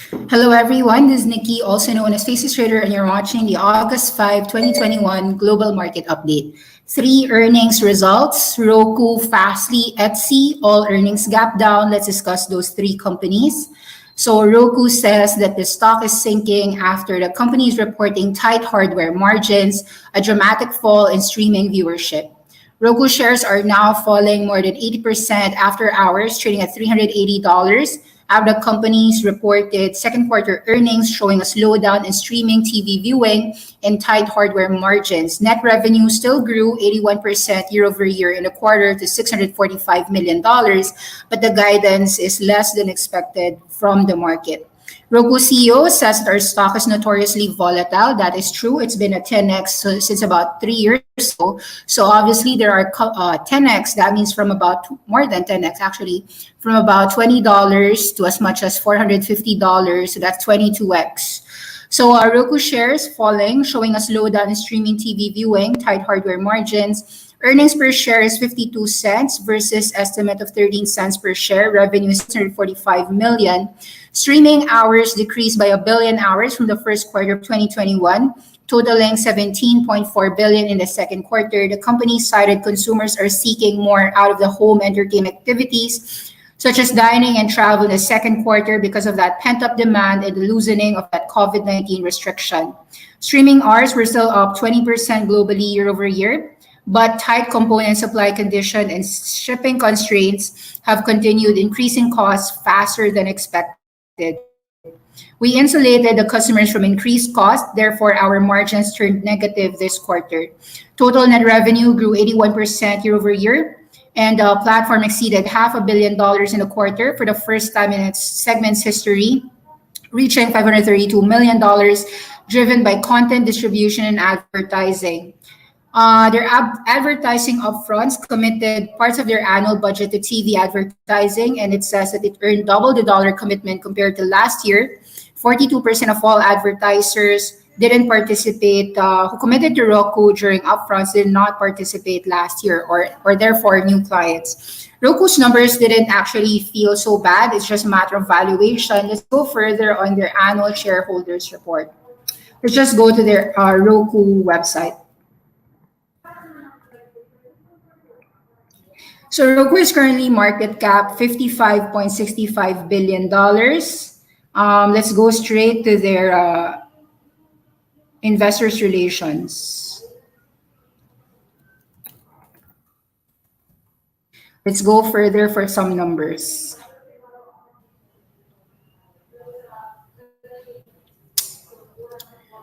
Hello, everyone. This is Nikki, also known as Faces Trader, and you're watching the August 5, 2021 Global Market Update. Three earnings results: Roku, Fastly, Etsy, all earnings gap down. Let's discuss those three companies. So, Roku says that the stock is sinking after the company is reporting tight hardware margins, a dramatic fall in streaming viewership. Roku shares are now falling more than 80% after hours, trading at $380. The companies reported second quarter earnings showing a slowdown in streaming TV viewing and tight hardware margins. Net revenue still grew 81% year over year in the quarter to $645 million, but the guidance is less than expected from the market. Roku CEO says that our stock is notoriously volatile. That is true. It's been a 10x since about 3 years ago. So obviously there are 10x. That means from about more than 10x actually, from about $20 to as much as $450. So that's 22x. So Roku shares falling, showing a slowdown in streaming TV viewing, tight hardware margins. Earnings per share is 52 cents versus estimate of 13 cents per share. Revenue is 645 million. Streaming hours decreased by 1 billion hours from the first quarter of 2021, totaling 17.4 billion in the second quarter. The company cited consumers are seeking more out of the home entertainment activities, such as dining and travel in the second quarter because of that pent-up demand and the loosening of that COVID-19 restriction. Streaming hours were still up 20% globally year over year, but tight component supply condition and shipping constraints have continued increasing costs faster than expected. We insulated the customers from increased cost, therefore our margins turned negative this quarter. Total net revenue grew 81% year over year, and the platform exceeded $500 million in the quarter for the first time in its segment's history, reaching $532 million, driven by content distribution and advertising. Their advertising upfronts committed parts of their annual budget to TV advertising, and it says that it earned double the dollar commitment compared to last year. 42% of all advertisers didn't participate, who committed to Roku during upfronts did not participate last year, or therefore new clients. Roku's numbers didn't actually feel so bad. It's just a matter of valuation. Let's go further on their annual shareholders report. Let's just go to their Roku website. So Roku is currently market cap $55.65 billion. Let's go straight to their investors relations. Let's go further for some numbers.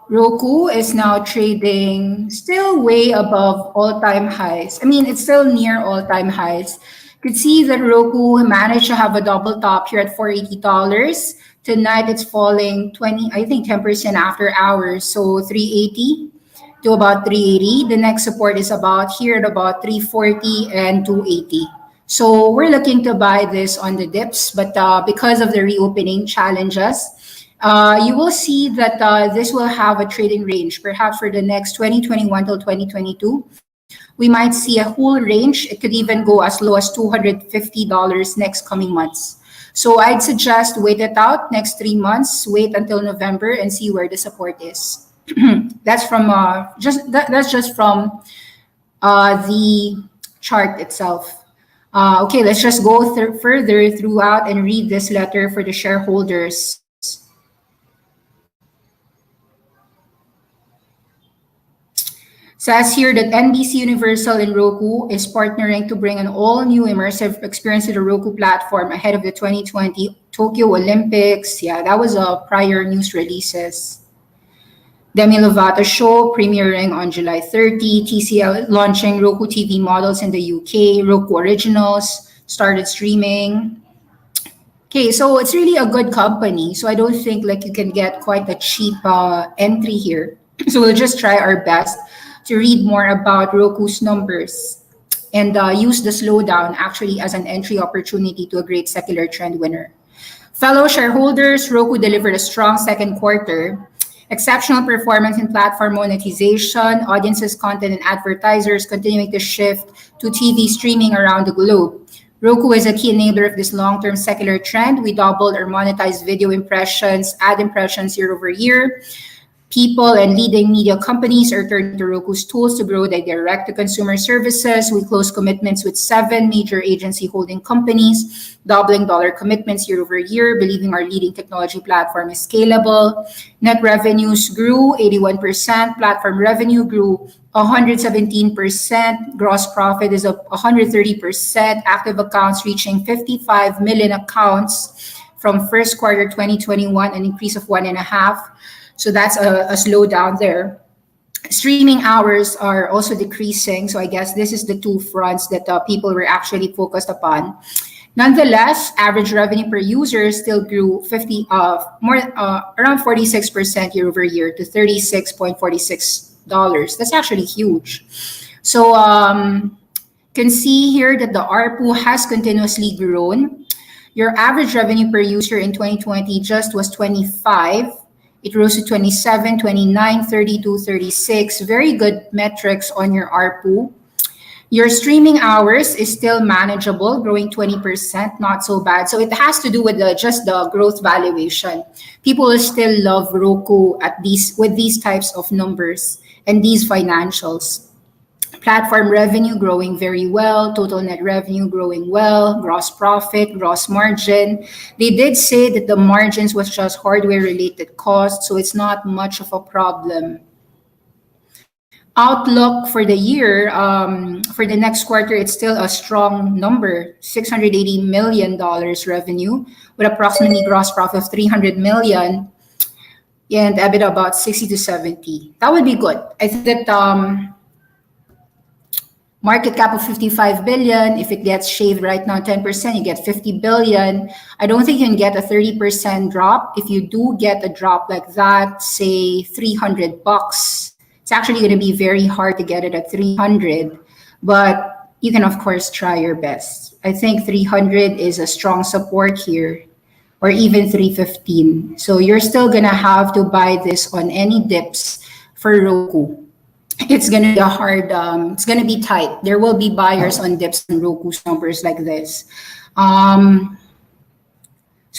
Roku is now trading still way above all-time highs. I mean, it's still near all-time highs. You could see that Roku managed to have a double top here at $480. Tonight, it's falling 10% after hours. So 380 to about 380. The next support is about here at about 340 and 280. So we're looking to buy this on the dips, but because of the reopening challenges, you will see that this will have a trading range, perhaps for the next 2021 till 2022. We might see a whole range. It could even go as low as $250 next coming months. So I'd suggest wait it out next 3 months, wait until November and see where the support is. That's from that's just from the chart itself. Okay, let's just go further throughout and read this letter for the shareholders. Says here that NBC Universal and Roku is partnering to bring an all-new immersive experience to the Roku platform ahead of the 2020 Tokyo Olympics. Yeah, that was a prior news releases. Demi Lovato show premiering on July 30. TCL launching Roku TV models in the UK. Roku Originals started streaming. Okay, so it's really a good company. So I don't think like you can get quite a cheap entry here. So we'll just try our best to read more about Roku's numbers and use the slowdown actually as an entry opportunity to a great secular trend winner. Fellow shareholders, Roku delivered a strong second quarter. Exceptional performance in platform monetization, audiences, content, and advertisers continuing to shift to TV streaming around the globe. Roku is a key enabler of this long-term secular trend. We doubled our monetized video impressions, ad impressions year over year. People and leading media companies are turning to Roku's tools to grow their direct-to-consumer services. We closed commitments with 7 major agency holding companies, doubling dollar commitments year over year, believing our leading technology platform is scalable. Net revenues grew 81%. Platform revenue grew 117%. Gross profit is up 130%. Active accounts reaching 55 million accounts from first quarter 2021, an increase of 1.5. So that's a slowdown there. Streaming hours are also decreasing. So I guess this is the two fronts that people were actually focused upon. Nonetheless, average revenue per user still grew around 46% year over year to $36.46. That's actually huge. So can see here that the ARPU has continuously grown. Your average revenue per user in 2020 just was 25. It rose to 27, 29, 32, 36. Very good metrics on your ARPU. Your streaming hours is still manageable, growing 20%, not so bad. So it has to do with just the growth valuation. People will still love Roku with these types of numbers and these financials. Platform revenue growing very well, total net revenue growing well, gross profit, gross margin. They did say that the margins was just hardware-related costs, so it's not much of a problem. Outlook for the year, for the next quarter, it's still a strong number, $680 million revenue with approximately gross profit of $300 million and EBITDA about 60 to 70. That would be good. I think that market cap of 55 billion, if it gets shaved right now 10%, you get 50 billion. I don't think you can get a 30% drop. If you do get a drop like that, say $300, it's actually going to be very hard to get it at 300, but you can of course try your best. I think 300 is a strong support here, or even 315. So you're still going to have to buy this on any dips for Roku. It's going to be it's going to be tight. There will be buyers on dips and Roku's numbers like this. So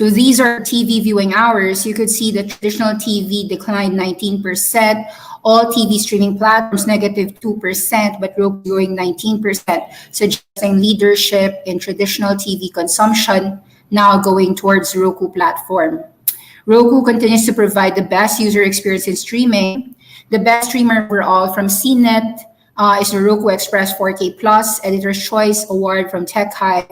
these are TV viewing hours. You could see the traditional TV declined 19%. All TV streaming platforms negative 2%, but Roku growing 19%, suggesting leadership in traditional TV consumption, now going towards Roku platform. Roku continues to provide the best user experience in streaming. The best streamer overall from CNET is the Roku Express 4K Plus Editor's Choice Award from Tech Hive.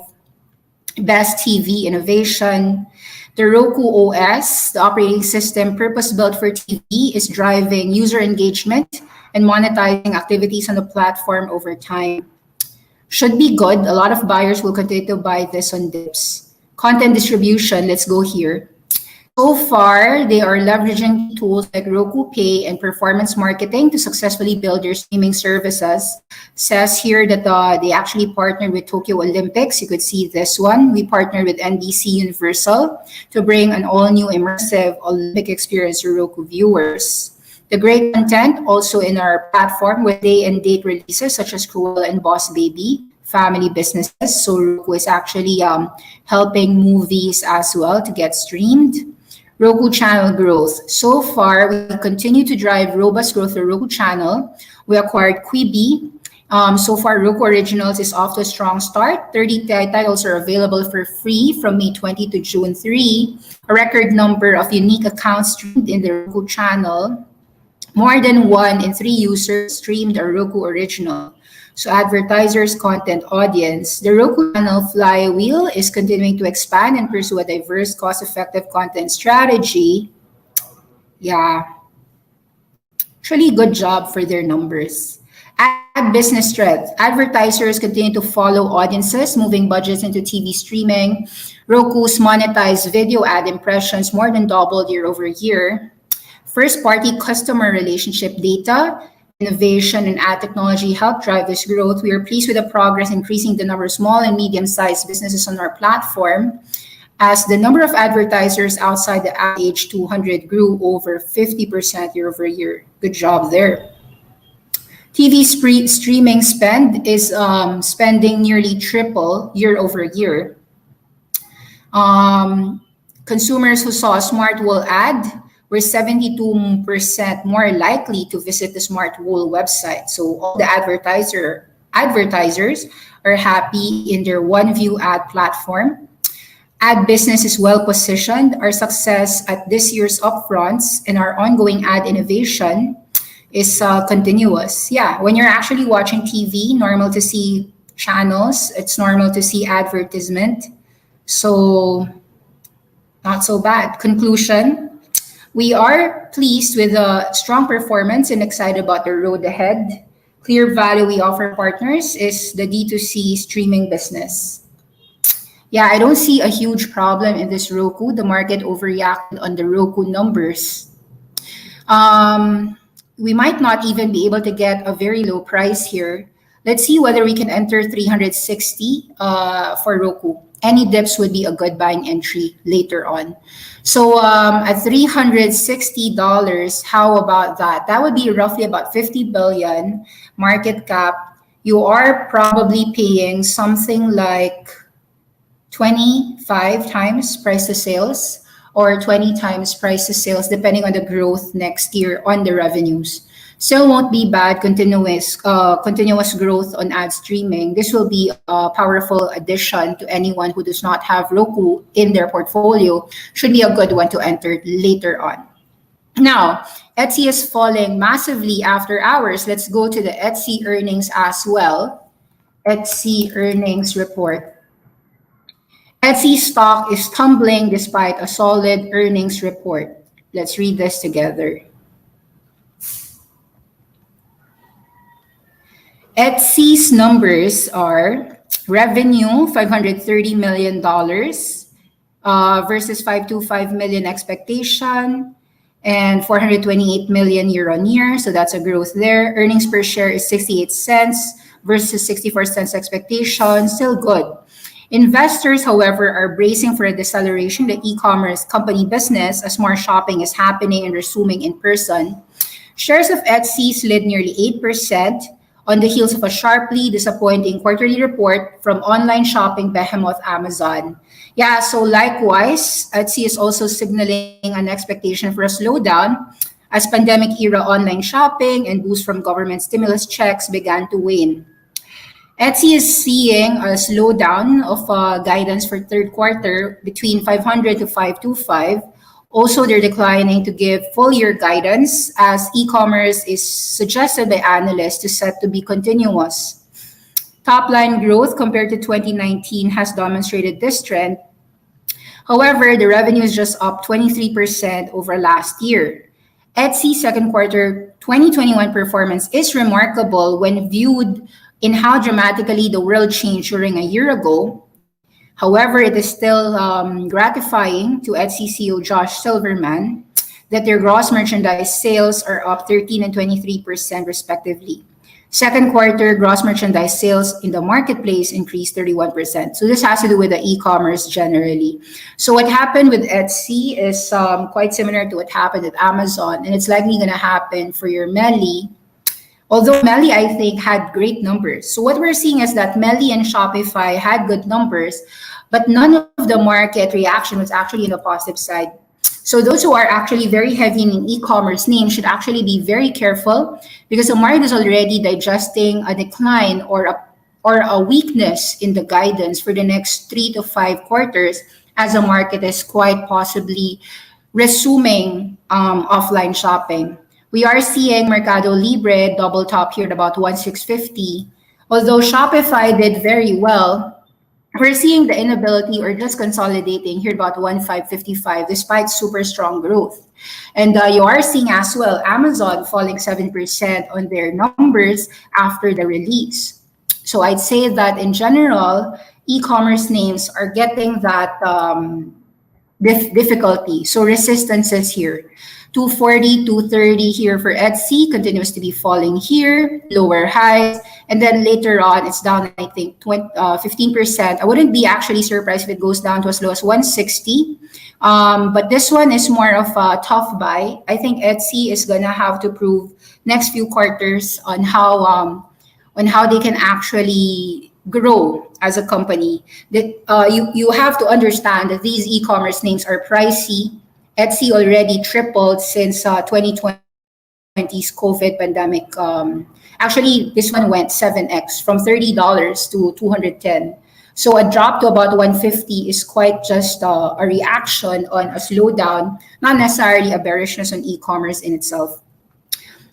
Best TV innovation. The Roku OS, the operating system purpose-built for TV, is driving user engagement and monetizing activities on the platform over time. Should be good. A lot of buyers will continue to buy this on dips. Content distribution, let's go here. So far, they are leveraging tools like Roku Pay and performance marketing to successfully build their streaming services. Says here that they actually partnered with Tokyo Olympics. You could see this one. We partnered with NBC Universal to bring an all-new immersive Olympic experience to Roku viewers. The great content also in our platform with day and date releases such as Cruella and Boss Baby, family businesses. So Roku is actually helping movies as well to get streamed. Roku channel growth. So far, we continue to drive robust growth for Roku channel. We acquired Quibi. So far, Roku Originals is off to a strong start. 30 titles are available for free from May 20 to June 3. A record number of unique accounts streamed in the Roku channel. More than 1 in 3 users streamed a Roku Original. So advertisers, content, audience. The Roku channel flywheel is continuing to expand and pursue a diverse, cost-effective content strategy. Yeah. Actually, good job for their numbers. Ad business strength. Advertisers continue to follow audiences, moving budgets into TV streaming. Roku's monetized video ad impressions more than doubled year over year. First-party customer relationship data, innovation, and ad technology help drive this growth. We are pleased with the progress increasing the number of small and medium-sized businesses on our platform, as the number of advertisers outside the ad age 200 grew over 50% year over year. Good job there. TV streaming spend is spending nearly triple year over year. Um, Consumers who saw a Smart Wool ad were 72% more likely to visit the Smart Wool website. So all the advertisers are happy in their OneView ad platform. Ad business is well positioned. Our success at this year's upfronts and our ongoing ad innovation is continuous. Yeah, when you're actually watching TV, normal to see channels. It's normal to see advertisement. So not so bad. Conclusion, we are pleased with the strong performance and excited about the road ahead. Clear value we offer partners is the D2C streaming business. Yeah, I don't see a huge problem in this Roku. The market overreacted on the Roku numbers. We might not even be able to get a very low price here. Let's see whether we can enter 360 for Roku. Any dips would be a good buying entry later on. So at $360, how about that? That would be roughly about 50 billion market cap. You are probably paying something like 25 times price to sales or 20 times price to sales, depending on the growth next year on the revenues. Still won't be bad. Continuous growth on ad streaming. This will be a powerful addition to anyone who does not have Roku in their portfolio. Should be a good one to enter later on. Now, Etsy is falling massively after hours. Let's go to the Etsy earnings as well. Etsy earnings report. Etsy stock is tumbling despite a solid earnings report. Let's read this together. Etsy's numbers are revenue, $530 million versus 525 million expectation and 428 million year on year. So that's a growth there. Earnings per share is 68 cents versus 64 cents expectation. Still good. Investors, however, are bracing for a deceleration in the e-commerce company business as more shopping is happening and resuming in person. Shares of Etsy slid nearly 8% on the heels of a sharply disappointing quarterly report from online shopping behemoth Amazon. Yeah, so likewise, Etsy is also signaling an expectation for a slowdown as pandemic-era online shopping and boost from government stimulus checks began to wane. Etsy is seeing a slowdown of guidance for third quarter between 500 to 525. Also, they're declining to give full year guidance as e-commerce is suggested by analysts to set to be continuous. Top line growth compared to 2019 has demonstrated this trend. However, the revenue is just up 23% over last year. Etsy's second quarter 2021 performance is remarkable when viewed in how dramatically the world changed during a year ago. However, it is still gratifying to Etsy CEO Josh Silverman that their gross merchandise sales are up 13 and 23% respectively. Second quarter gross merchandise sales in the marketplace increased 31%. So this has to do with the e-commerce generally. So what happened with Etsy is quite similar to what happened at Amazon, and it's likely going to happen for your Melly. Although Melly, I think, had great numbers. So what we're seeing is that Melly and Shopify had good numbers, but none of the market reaction was actually in the positive side. So those who are actually very heavy in e-commerce names should actually be very careful because the market is already digesting a decline or a weakness in the guidance for the next 3 to 5 quarters as the market is quite possibly resuming offline shopping. We are seeing Mercado Libre double top here at about 1,650. Although Shopify did very well, we're seeing the inability or just consolidating here about 1,555 despite super strong growth. And you are seeing as well Amazon falling 7% on their numbers after the release. So I'd say that in general, e-commerce names are getting that difficulty. So resistances here. 240, 230 here for Etsy, continues to be falling here, lower highs, and then later on it's down, I think, 15%. I wouldn't be actually surprised if it goes down to as low as 160. But this one is more of a tough buy. I think Etsy is gonna have to prove next few quarters on how they can actually grow as a company. That you have to understand that these e-commerce names are pricey. Etsy already tripled since 2020's COVID pandemic. Actually, this one went 7x from $30 to 210. So a drop to about 150 is quite just a reaction on a slowdown, not necessarily a bearishness on e-commerce in itself.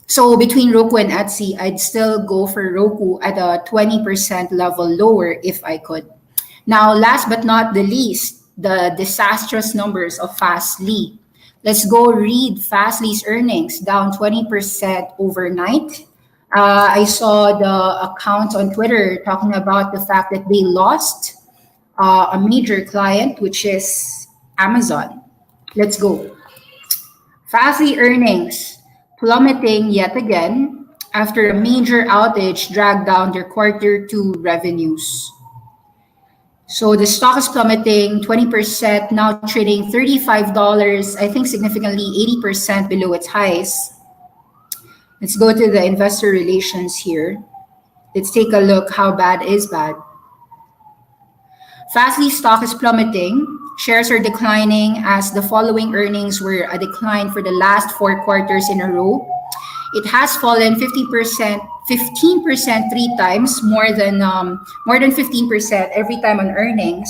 So between Roku and Etsy, I'd still go for Roku at a 20% level lower if I could. Now, last but not the least, the disastrous numbers of Fastly. Let's go read Fastly's earnings, down 20% overnight. I saw the account on Twitter talking about the fact that they lost a major client, which is Amazon. Let's go. Fastly earnings plummeting yet again after a major outage dragged down their quarter two revenues. So the stock is plummeting 20%, now trading $35, I think significantly 80% below its highs. Let's go to the investor relations here. Let's take a look how bad is bad. Fastly stock is plummeting. Shares are declining as the following earnings were a decline for the last 4 quarters in a row. It has fallen 15% 3 times, more than 15% every time on earnings,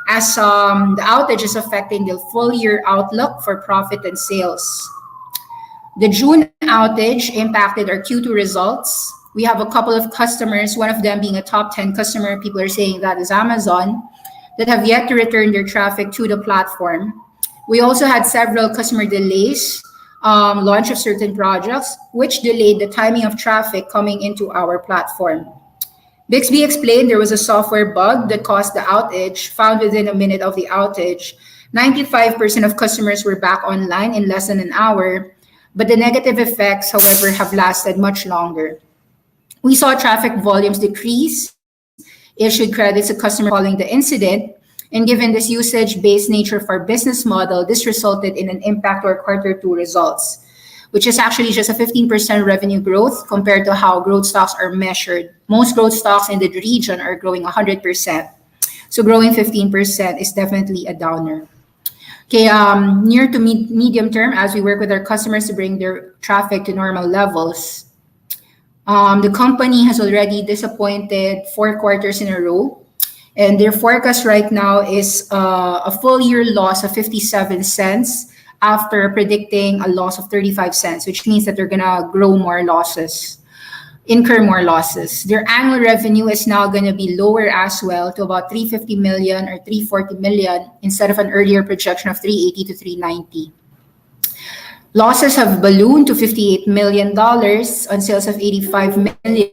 as the outage is affecting the full year outlook for profit and sales. The June outage impacted our Q2 results. We have a couple of customers, one of them being a top 10 customer, people are saying that is Amazon, that have yet to return their traffic to the platform. We also had several customer delays, launch of certain projects, which delayed the timing of traffic coming into our platform. Bixby explained there was a software bug that caused the outage. Found within a minute of the outage, 95% of customers were back online in less than an hour, but the negative effects, however, have lasted much longer. We saw traffic volumes decrease, issued credits to customers following the incident, and given this usage-based nature of our business model, this resulted in an impact to our quarter two results, which is actually just a 15% revenue growth compared to how growth stocks are measured. Most growth stocks in the region are growing 100%. So growing 15% is definitely a downer. Okay, near to medium term, as we work with our customers to bring their traffic to normal levels, the company has already disappointed 4 quarters in a row. And their forecast right now is a full year loss of 57 cents after predicting a loss of 35 cents, which means that they're going to incur more losses. Their annual revenue is now going to be lower as well to about 350 million or 340 million instead of an earlier projection of 380 to 390. Losses have ballooned to $58 million on sales of 85 million.